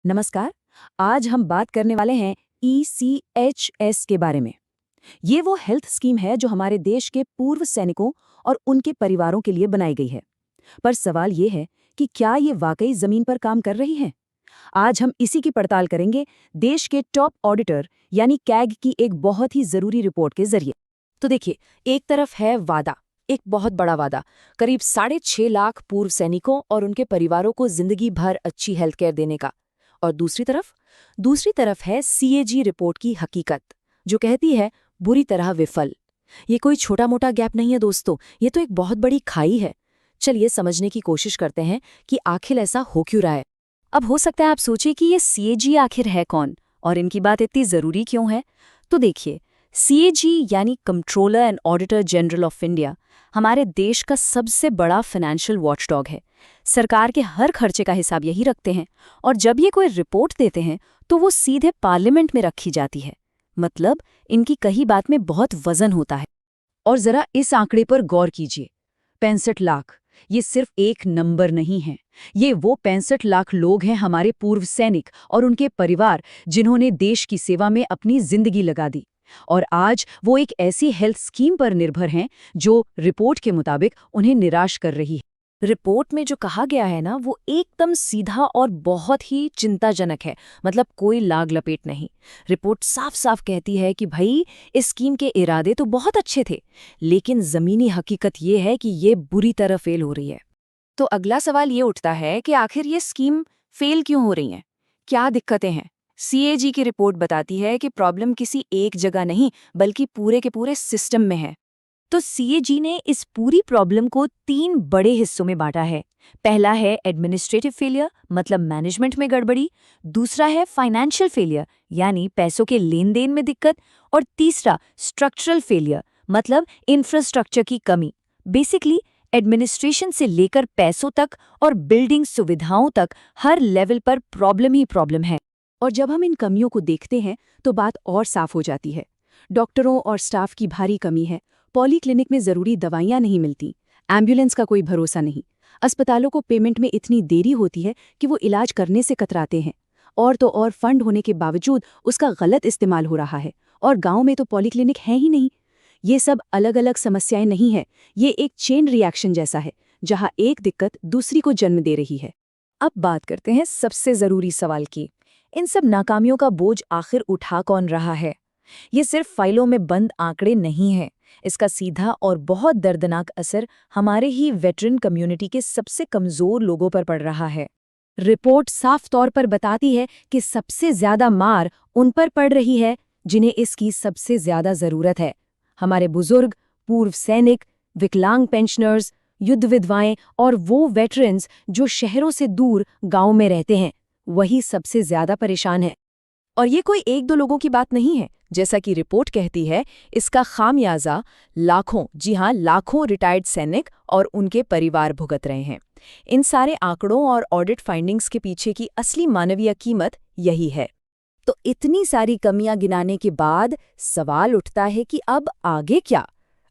नमस्कार। आज हम बात करने वाले हैं ECHS के बारे में। ये वो हेल्थ स्कीम है जो हमारे देश के पूर्व सैनिकों और उनके परिवारों के लिए बनाई गई है। पर सवाल ये है कि क्या ये वाकई जमीन पर काम कर रही है? आज हम इसी की पड़ताल करेंगे देश के टॉप ऑडिटर यानी कैग की एक बहुत ही जरूरी रिपोर्ट के जरिए। तो देखिए, एक तरफ है वादा, एक बहुत बड़ा वादा, करीब 6.5 लाख पूर्व सैनिकों और उनके परिवारों को जिंदगी भर अच्छी हेल्थ केयर देने का। और दूसरी तरफ है CAG रिपोर्ट की हकीकत, जो कहती है बुरी तरह विफल। ये कोई छोटा मोटा गैप नहीं है दोस्तों, ये तो एक बहुत बड़ी खाई है। चलिए समझने की कोशिश करते हैं कि आखिर ऐसा हो क्यों रहा है। अब हो सकता है आप सोचिए कि ये CAG आखिर है कौन और इनकी बात इतनी जरूरी क्यों है। तो देखिए, CAG यानी controller and auditor general of India हमारे देश का सबसे बड़ा फाइनेंशियल वॉचडॉग है। सरकार के हर खर्चे का हिसाब यही रखते हैं और जब ये कोई रिपोर्ट देते हैं तो वो सीधे पार्लियामेंट में रखी जाती है। मतलब इनकी कही बात में बहुत वजन होता है। और जरा इस आंकड़े पर गौर कीजिए, 65 लाख। ये सिर्फ एक नंबर नहीं है, ये वो 65 लाख लोग हैं, हमारे पूर्व सैनिक और उनके परिवार, जिन्होंने देश की सेवा में अपनी जिंदगी लगा दी। और आज वो एक ऐसी हेल्थ स्कीम पर निर्भर हैं जो रिपोर्ट के मुताबिक उन्हें निराश कर रही है। रिपोर्ट में जो कहा गया है ना, वो एकदम सीधा और बहुत ही चिंताजनक है। मतलब कोई लाग लपेट नहीं। रिपोर्ट साफ साफ कहती है कि भाई, इस स्कीम के इरादे तो बहुत अच्छे थे, लेकिन जमीनी हकीकत ये है कि ये बुरी तरह फेल हो रही है। तो अगला सवाल ये उठता है कि आखिर ये स्कीम फेल क्यों हो रही है, क्या दिक्कतें हैं। CAG की रिपोर्ट बताती है कि प्रॉब्लम किसी एक जगह नहीं, बल्कि पूरे के पूरे सिस्टम में है। तो CAG ने इस पूरी प्रॉब्लम को 3 बड़े हिस्सों में बांटा है। पहला है एडमिनिस्ट्रेटिव फेलियर, मतलब मैनेजमेंट में गड़बड़ी। दूसरा है फाइनेंशियल फेलियर, यानी पैसों के लेन देन में दिक्कत। और तीसरा स्ट्रक्चरल फेलियर, मतलब इंफ्रास्ट्रक्चर की कमी। बेसिकली एडमिनिस्ट्रेशन से लेकर पैसों तक और बिल्डिंग सुविधाओं तक हर लेवल पर प्रॉब्लम ही प्रॉब्लम है। और जब हम इन कमियों को देखते हैं तो बात और साफ हो जाती है। डॉक्टरों और स्टाफ की भारी कमी है, पॉलीक्लिनिक में जरूरी दवाइयां नहीं मिलती, एम्बुलेंस का कोई भरोसा नहीं, अस्पतालों को पेमेंट में इतनी देरी होती है कि वो इलाज करने से कतराते हैं। और तो और फंड होने के बावजूद उसका गलत इस्तेमाल हो रहा है, और गांव में तो पॉलीक्लिनिक है ही नहीं। ये सब अलग अलग समस्याएं नहीं है, ये एक चेन रिएक्शन जैसा है, जहां एक दिक्कत दूसरी को जन्म दे रही है। अब बात करते हैं सबसे जरूरी सवाल की, इन सब नाकामियों का बोझ आखिर उठा कौन रहा है। ये सिर्फ फाइलों में बंद आंकड़े नहीं हैं, इसका सीधा और बहुत दर्दनाक असर हमारे ही वेटरन कम्युनिटी के सबसे कमजोर लोगों पर पड़ रहा है। रिपोर्ट साफ तौर पर बताती है कि सबसे ज्यादा मार उन पर पड़ रही है जिन्हें इसकी सबसे ज्यादा जरूरत है। हमारे बुजुर्ग, पूर्व सैनिक, विकलांग पेंशनर्स, युद्ध विधवाएं और वो वेटरन्स जो शहरों से दूर गांव में रहते हैं, वही सबसे ज्यादा परेशान है। और ये कोई एक दो लोगों की बात नहीं है। जैसा कि रिपोर्ट कहती है, इसका खामियाजा लाखों, जी हाँ लाखों रिटायर्ड सैनिक और उनके परिवार भुगत रहे हैं। इन सारे आंकड़ों और ऑडिट फाइंडिंग्स के पीछे की असली मानवीय कीमत यही है। तो इतनी सारी कमियां गिनाने के बाद सवाल उठता है कि अब आगे क्या।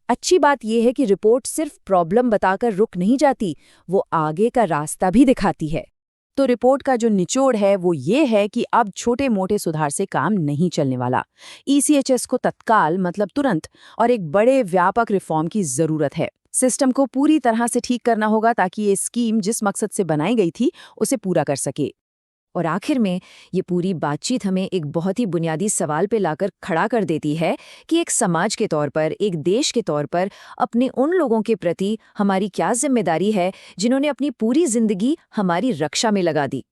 अच्छी बात यह है कि रिपोर्ट सिर्फ प्रॉब्लम बताकर रुक नहीं जाती, वो आगे का रास्ता भी दिखाती है। तो रिपोर्ट का जो निचोड़ है वो ये है कि अब छोटे मोटे सुधार से काम नहीं चलने वाला। ECHS को तत्काल, मतलब तुरंत, और एक बड़े व्यापक रिफॉर्म की जरूरत है। सिस्टम को पूरी तरह से ठीक करना होगा ताकि ये स्कीम जिस मकसद से बनाई गई थी उसे पूरा कर सके। और आखिर में ये पूरी बातचीत हमें एक बहुत ही बुनियादी सवाल पे लाकर खड़ा कर देती है कि एक समाज के तौर पर, एक देश के तौर पर अपने उन लोगों के प्रति हमारी क्या जिम्मेदारी है जिन्होंने अपनी पूरी जिंदगी हमारी रक्षा में लगा दी।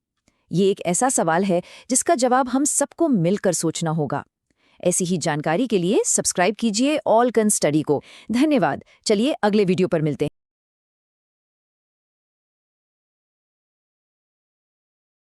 ये एक ऐसा सवाल है जिसका जवाब हम सबको मिलकर सोचना होगा। ऐसी ही जानकारी के लिए सब्सक्राइब कीजिए ऑल कैन स्टडी को। धन्यवाद। चलिए अगले वीडियो पर मिलते हैं।